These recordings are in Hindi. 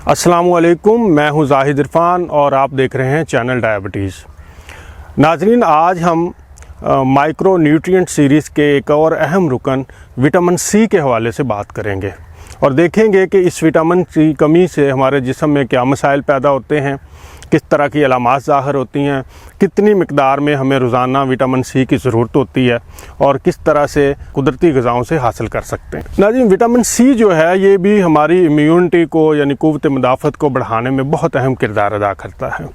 अस्सलामुअलैकुम, मैं हूं जाहिद इरफान और आप देख रहे हैं चैनल डायबिटीज़। नाजरीन, आज हम माइक्रो न्यूट्रिएंट सीरीज़ के एक और अहम रुकन विटामिन सी के हवाले से बात करेंगे और देखेंगे कि इस विटामिन की कमी से हमारे जिस्म में क्या मसाइल पैदा होते हैं, किस तरह की अलामात ज़ाहिर होती हैं, कितनी मिकदार में हमें रोज़ाना विटामिन सी की ज़रूरत होती है और किस तरह से कुदरती ग़िज़ाओं से हासिल कर सकते हैं। नाज़रीन, विटामिन सी जो है ये भी हमारी इम्यूनिटी को यानी क़ुव्वत मुदाफ़त को बढ़ाने में बहुत अहम किरदार अदा करता है।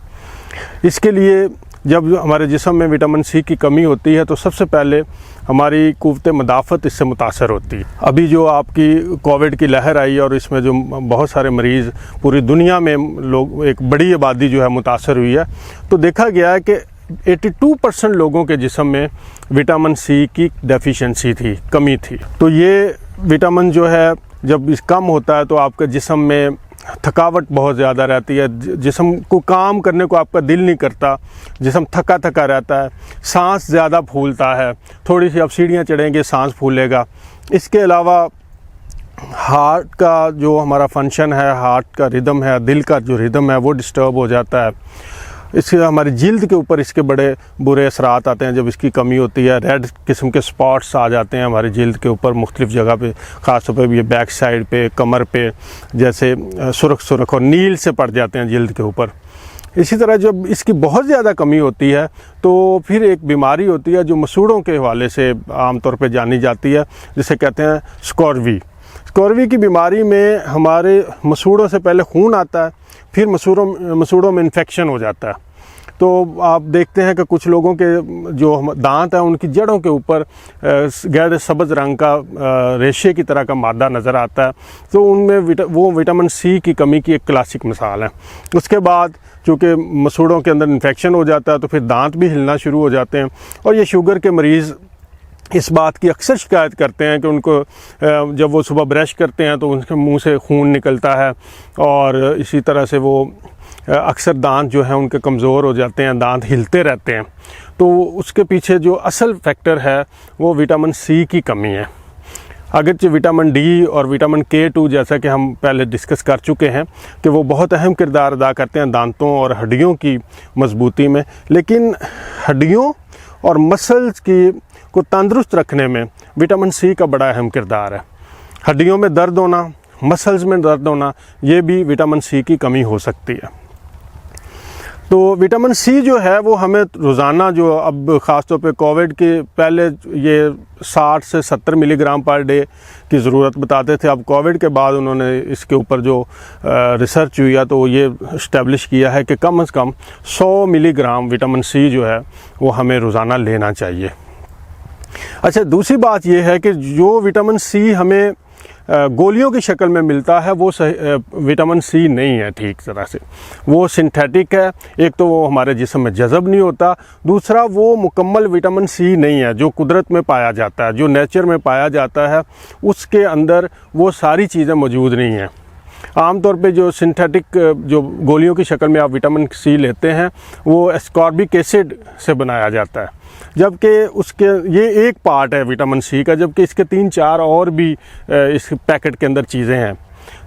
इसके लिए जब हमारे जिस्म में विटामिन सी की कमी होती है तो सबसे पहले हमारी क़ुव्वत मुदाफ़त इससे मुतासर होती है। अभी जो आपकी कोविड की लहर आई और इसमें जो बहुत सारे मरीज़ पूरी दुनिया में लोग, एक बड़ी आबादी जो है मुतासर हुई है, तो देखा गया है कि 82% लोगों के जिस्म में विटामिन सी की डेफिशिएंसी थी, कमी थी। तो ये विटामिन जो है जब इस कम होता है तो आपके जिस्म में थकावट बहुत ज़्यादा रहती है, जिस्म को काम करने को आपका दिल नहीं करता, जिस्म थका थका रहता है, सांस ज़्यादा फूलता है, थोड़ी सी आप सीढ़ियाँ चढ़ेंगे सांस फूलेगा। इसके अलावा हार्ट का जो हमारा फंक्शन है, हार्ट का रिदम है, दिल का जो रिदम है वो डिस्टर्ब हो जाता है। इससे हमारी जिल्द के ऊपर इसके बड़े बुरे असरात आते हैं जब इसकी कमी होती है। रेड किस्म के स्पॉट्स आ जाते हैं हमारी जिल्द के ऊपर मुख्तलिफ जगह पे, ख़ास तौर पे ये बैक साइड पे, कमर पे, जैसे सुरख और नील से पड़ जाते हैं जिल्द के ऊपर। इसी तरह जब इसकी बहुत ज़्यादा कमी होती है तो फिर एक बीमारी होती है जो मसूड़ों के हवाले से आमतौर पर जानी जाती है, जिसे कहते हैं स्कॉर्वी। स्कॉर्वी की बीमारी में हमारे मसूड़ों से पहले खून आता है, फिर मसूड़ों में इन्फेक्शन हो जाता है। तो आप देखते हैं कि कुछ लोगों के जो दांत हैं उनकी जड़ों के ऊपर गैर सब्ज़ रंग का रेशे की तरह का मादा नज़र आता है। तो उनमें वो विटामिन सी की कमी की एक क्लासिक मिसाल है। उसके बाद चूँकि मसूड़ों के अंदर इन्फेक्शन हो जाता है तो फिर दांत भी हिलना शुरू हो जाते हैं और ये शुगर के मरीज़ इस बात की अक्सर शिकायत करते हैं कि उनको जब वो सुबह ब्रश करते हैं तो उनके मुंह से खून निकलता है और इसी तरह से वो अक्सर दांत जो हैं उनके कमज़ोर हो जाते हैं, दांत हिलते रहते हैं। तो उसके पीछे जो असल फैक्टर है वो विटामिन सी की कमी है। अगरचे विटामिन डी और विटामिन K2 जैसा कि हम पहले डिस्कस कर चुके हैं कि वो बहुत अहम किरदार अदा करते हैं दांतों और हड्डियों की मजबूती में, लेकिन हड्डियों और मसल्स को तंदुरुस्त रखने में विटामिन सी का बड़ा अहम किरदार है। हड्डियों में दर्द होना, मसल्स में दर्द होना, ये भी विटामिन सी की कमी हो सकती है। तो विटामिन सी जो है वो हमें रोज़ाना, जो अब ख़ास तौर पे कोविड के पहले ये 60 से 70 मिलीग्राम पर डे की ज़रूरत बताते थे। अब कोविड के बाद उन्होंने इसके ऊपर जो रिसर्च हुई है तो ये इस्टेब्लिश किया है कि कम से कम 100 मिलीग्राम विटामिन सी जो है वो हमें रोज़ाना लेना चाहिए। अच्छा, दूसरी बात यह है कि जो विटामिन सी हमें गोलियों की शक्ल में मिलता है वो विटामिन सी नहीं है ठीक तरह से, वो सिंथेटिक है। एक तो वो हमारे जिस्म में जज़ब नहीं होता, दूसरा वो मुकम्मल विटामिन सी नहीं है जो कुदरत में पाया जाता है, जो नेचर में पाया जाता है, उसके अंदर वो सारी चीज़ें मौजूद नहीं हैं। आमतौर पे जो सिंथेटिक जो गोलियों की शक्ल में आप विटामिन सी लेते हैं वो एस्कॉर्बिक एसिड से बनाया जाता है, जबकि उसके ये एक पार्ट है विटामिन सी का, जबकि इसके 3-4 और भी इस पैकेट के अंदर चीज़ें हैं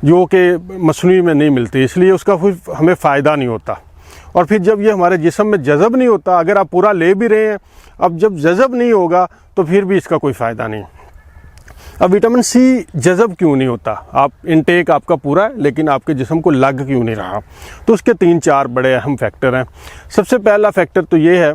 जो कि मसनूई में नहीं मिलती, इसलिए उसका कोई हमें फ़ायदा नहीं होता। और फिर जब ये हमारे जिस्म में जज़ब नहीं होता, अगर आप पूरा ले भी रहे हैं, अब जब जज़ब नहीं होगा तो फिर भी इसका कोई फ़ायदा नहीं। अब विटामिन सी जज़ब क्यों नहीं होता? आप इनटेक आपका पूरा है लेकिन आपके जिस्म को लग क्यों नहीं रहा? तो उसके 3-4 बड़े अहम फैक्टर हैं। सबसे पहला फैक्टर तो ये है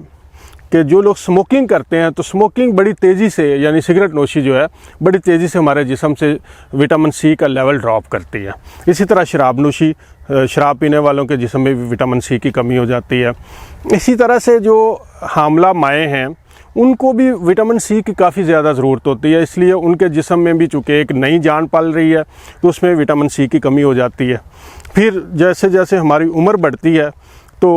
कि जो लोग स्मोकिंग करते हैं तो स्मोकिंग बड़ी तेज़ी से, यानी सिगरेट नोशी जो है, बड़ी तेज़ी से हमारे जिस्म से विटामिन सी का लेवल ड्रॉप करती है। इसी तरह शराब नोशी, शराब पीने वालों के जिस्म में भी विटामिन सी की कमी हो जाती है। इसी तरह से जो हामला माएँ हैं उनको भी विटामिन सी की काफ़ी ज़्यादा ज़रूरत होती है, इसलिए उनके जिस्म में भी चूँकि एक नई जान पल रही है तो उसमें विटामिन सी की कमी हो जाती है। फिर जैसे जैसे हमारी उम्र बढ़ती है तो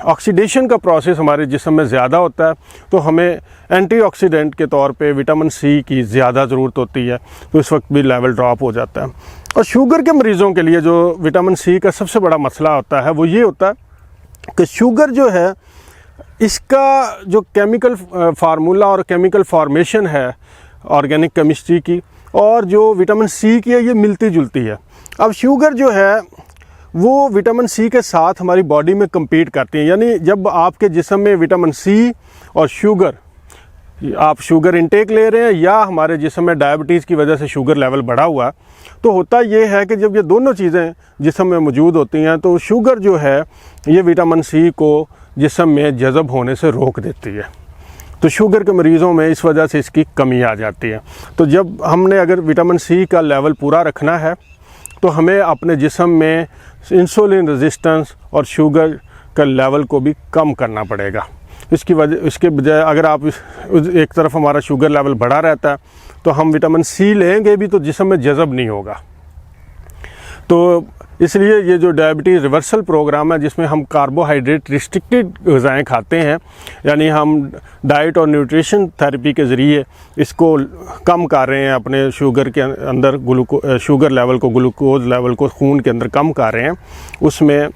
ऑक्सीडेशन का प्रोसेस हमारे जिस्म में ज़्यादा होता है, तो हमें एंटीऑक्सीडेंट के तौर पे विटामिन सी की ज़्यादा ज़रूरत होती है, तो इस वक्त भी लेवल ड्रॉप हो जाता है। और शुगर के मरीज़ों के लिए जो विटामिन सी का सबसे बड़ा मसला होता है वो ये होता है कि शुगर जो है, इसका जो केमिकल फार्मूला और केमिकल फॉर्मेशन है ऑर्गेनिक केमिस्ट्री की और जो विटामिन सी की है, ये मिलती जुलती है। अब शुगर जो है वो विटामिन सी के साथ हमारी बॉडी में compete करती हैं। यानी जब आपके जिस्म में विटामिन सी और शुगर, आप शुगर इंटेक ले रहे हैं या हमारे जिस्म में डायबिटीज़ की वजह से शुगर लेवल बढ़ा हुआ, तो होता ये है कि जब ये दोनों चीज़ें जिस्म में मौजूद होती हैं तो शुगर जो है ये विटामिन सी को जिस्म में जज़ब होने से रोक देती है। तो शुगर के मरीज़ों में इस वजह से इसकी कमी आ जाती है। तो जब हमने अगर विटामिन सी का लेवल पूरा रखना है तो हमें अपने जिस्म में इंसुलिन रेजिस्टेंस और शुगर का लेवल को भी कम करना पड़ेगा। इसके बजाय अगर आप एक तरफ हमारा शुगर लेवल बढ़ा रहता है तो हम विटामिन सी लेंगे भी तो जिस्म में जज़ब नहीं होगा। तो इसलिए ये जो डायबिटीज़ रिवर्सल प्रोग्राम है, जिसमें हम कार्बोहाइड्रेट रिस्ट्रिक्टेड ग़िज़ाएँ खाते हैं, यानी हम डाइट और न्यूट्रिशन थेरेपी के ज़रिए इसको कम कर रहे हैं, अपने शुगर के अंदर शुगर लेवल को, ग्लूकोज लेवल को खून के अंदर कम कर रहे हैं, उसमें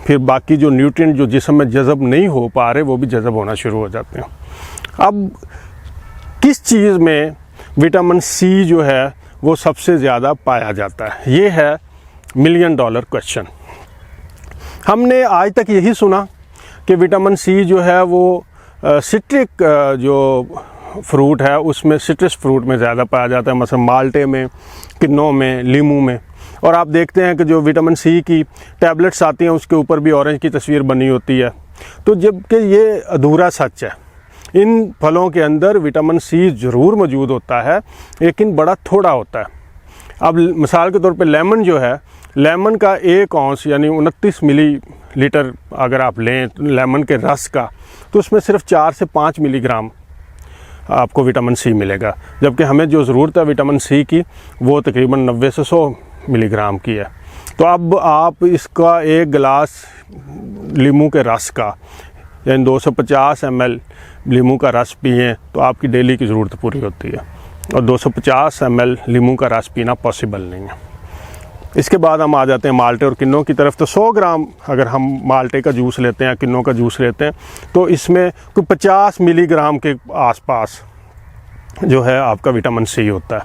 फिर बाकी जो न्यूट्रिएंट जो जिस्म में जज़ब नहीं हो पा रहे वो भी जज़ब होना शुरू हो जाते हैं। अब किस चीज़ में विटामिन सी जो है वो सबसे ज़्यादा पाया जाता है, ये है $1 मिलियन क्वेश्चन। हमने आज तक यही सुना कि विटामिन सी जो है वो सिट्रिक जो फ्रूट है उसमें, सिट्रस फ्रूट में ज़्यादा पाया जाता है, मतलब माल्टे में, किन्नों में, लीमू में। और आप देखते हैं कि जो विटामिन सी की टैबलेट्स आती हैं उसके ऊपर भी ऑरेंज की तस्वीर बनी होती है। तो जबकि ये अधूरा सच है, इन फलों के अंदर विटामिन सी ज़रूर मौजूद होता है लेकिन बड़ा थोड़ा होता है। अब मिसाल के तौर पे लेमन जो है, लेमन का 1 औंस यानी 29 मिलीलीटर अगर आप लें लेमन के रस का, तो उसमें सिर्फ 4 से 5 मिलीग्राम आपको विटामिन सी मिलेगा, जबकि हमें जो ज़रूरत है विटामिन सी की वो तकरीबन 90 से 100 मिलीग्राम की है। तो अब आप इसका 1 गिलास लीमू के रस का यानी 250 ml लीमू का रस पिएँ तो आपकी डेली की ज़रूरत पूरी होती है, और 250 ml लीमू का रस पीना पॉसिबल नहीं है। इसके बाद हम आ जाते हैं माल्टे और किन्नों की तरफ। तो 100 ग्राम अगर हम माल्टे का जूस लेते हैं, किन्नों का जूस लेते हैं, तो इसमें कोई 50 मिलीग्राम के आसपास जो है आपका विटामिन सी होता है,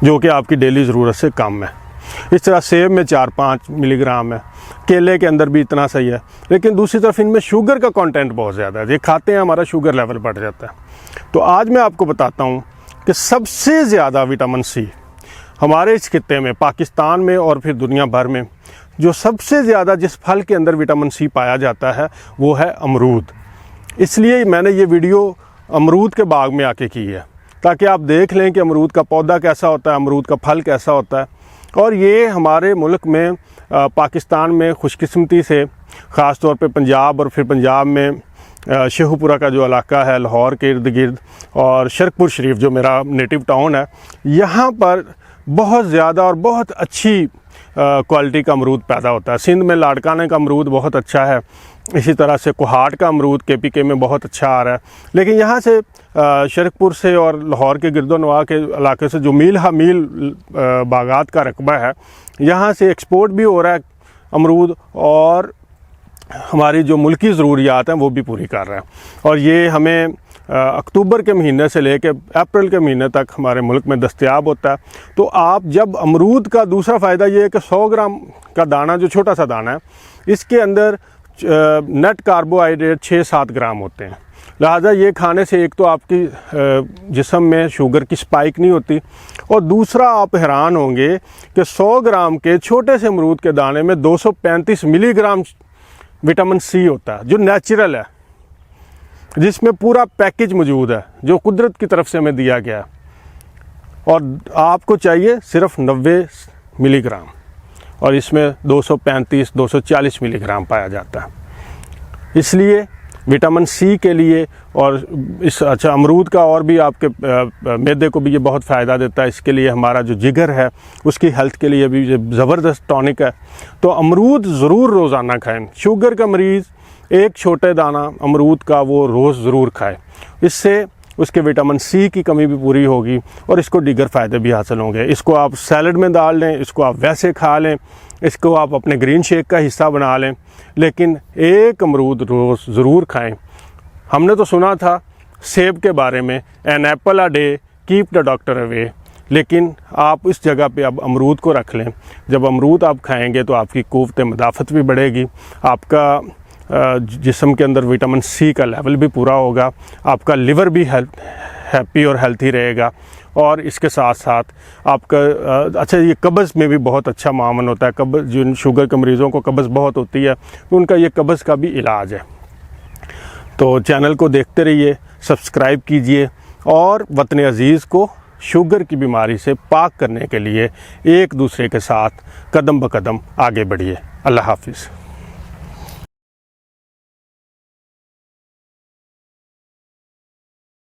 जो कि आपकी डेली ज़रूरत से कम है। इस तरह सेब में 4-5 मिलीग्राम है, केले के अंदर भी इतना सही है, लेकिन दूसरी तरफ इनमें शुगर का कंटेंट बहुत ज़्यादा है, ये खाते हैं हमारा शुगर लेवल बढ़ जाता है। तो आज मैं आपको बताता हूँ कि सबसे ज़्यादा विटामिन सी हमारे इस खित्ते में, पाकिस्तान में और फिर दुनिया भर में जो सबसे ज़्यादा जिस फल के अंदर विटामिन सी पाया जाता है वो है अमरूद। इसलिए मैंने ये वीडियो अमरूद के बाग में आके की है, ताकि आप देख लें कि अमरूद का पौधा कैसा होता है, अमरूद का फल कैसा होता है। और ये हमारे मुल्क में, पाकिस्तान में खुशकिस्मती से ख़ास तौर पे पंजाब, और फिर पंजाब में शेखुपुरा का जो इलाका है, लाहौर के इर्द गिर्द, और शरकपुर शरीफ जो मेरा नेटिव टाउन है, यहाँ पर बहुत ज़्यादा और बहुत अच्छी क्वालिटी का अमरूद पैदा होता है। सिंध में लाड़काने का अमरूद बहुत अच्छा है, इसी तरह से कोहाट का अमरूद KPK में बहुत अच्छा आ रहा है। लेकिन यहाँ से शरकपुर से और लाहौर के गिरदोनवा के इलाके से जो मील हा मील बागात का रकबा है, यहाँ से एक्सपोर्ट भी हो रहा है अमरूद, और हमारी जो मुल्की ज़रूरियात हैं वो भी पूरी कर रहा है। और ये हमें अक्टूबर के महीने से लेकर अप्रैल के महीने तक हमारे मुल्क में दस्तयाब होता है। तो आप जब अमरूद का दूसरा फ़ायदा ये है कि 100 ग्राम का दाना, जो छोटा सा दाना है, इसके अंदर नेट कार्बोहाइड्रेट 6-7 ग्राम होते हैं। लिहाजा ये खाने से एक तो आपकी जिस्म में शुगर की स्पाइक नहीं होती, और दूसरा आप हैरान होंगे कि 100 ग्राम के छोटे से अमरूद के दाने में 235 मिलीग्राम विटामिन सी होता है, जो नेचुरल है, जिसमें पूरा पैकेज मौजूद है जो कुदरत की तरफ से हमें दिया गया है। और आपको चाहिए सिर्फ 90 मिलीग्राम, और इसमें 235-240 मिलीग्राम पाया जाता है। इसलिए विटामिन सी के लिए, और इस अमरूद का और भी आपके मैदे को भी ये बहुत फ़ायदा देता है। इसके लिए हमारा जो जिगर है उसकी हेल्थ के लिए भी ज़बरदस्त टॉनिक है। तो अमरूद ज़रूर रोज़ाना खाएं। शुगर का मरीज़ एक छोटे दाना अमरूद का वो रोज़ ज़रूर खाए, इससे उसके विटामिन सी की कमी भी पूरी होगी और इसको दीगर फ़ायदे भी हासिल होंगे। इसको आप सैलड में डाल लें, इसको आप वैसे खा लें, इसको आप अपने ग्रीन शेक का हिस्सा बना लें, लेकिन एक अमरूद रोज़ ज़रूर खाएं। हमने तो सुना था सेब के बारे में, an apple a day keep the doctor away, लेकिन आप इस जगह पे अब अमरूद को रख लें। जब अमरूद आप खाएंगे तो आपकी क़ुव्वत मदाफ़त भी बढ़ेगी, आपका जिस्म के अंदर विटामिन सी का लेवल भी पूरा होगा, आपका लिवर भी हैप्पी और हेल्थी रहेगा, और इसके साथ साथ आपका अच्छा ये कब्ज़ में भी बहुत अच्छा मामन होता है। कब्ज़, जिन शुगर के मरीज़ों को कब्ज़ बहुत होती है, उनका ये कब्ज़ का भी इलाज है। तो चैनल को देखते रहिए, सब्सक्राइब कीजिए और वतन अज़ीज़ को शुगर की बीमारी से पाक करने के लिए एक दूसरे के साथ कदम ब कदम आगे बढ़िए। अल्लाह हाफ़िज़।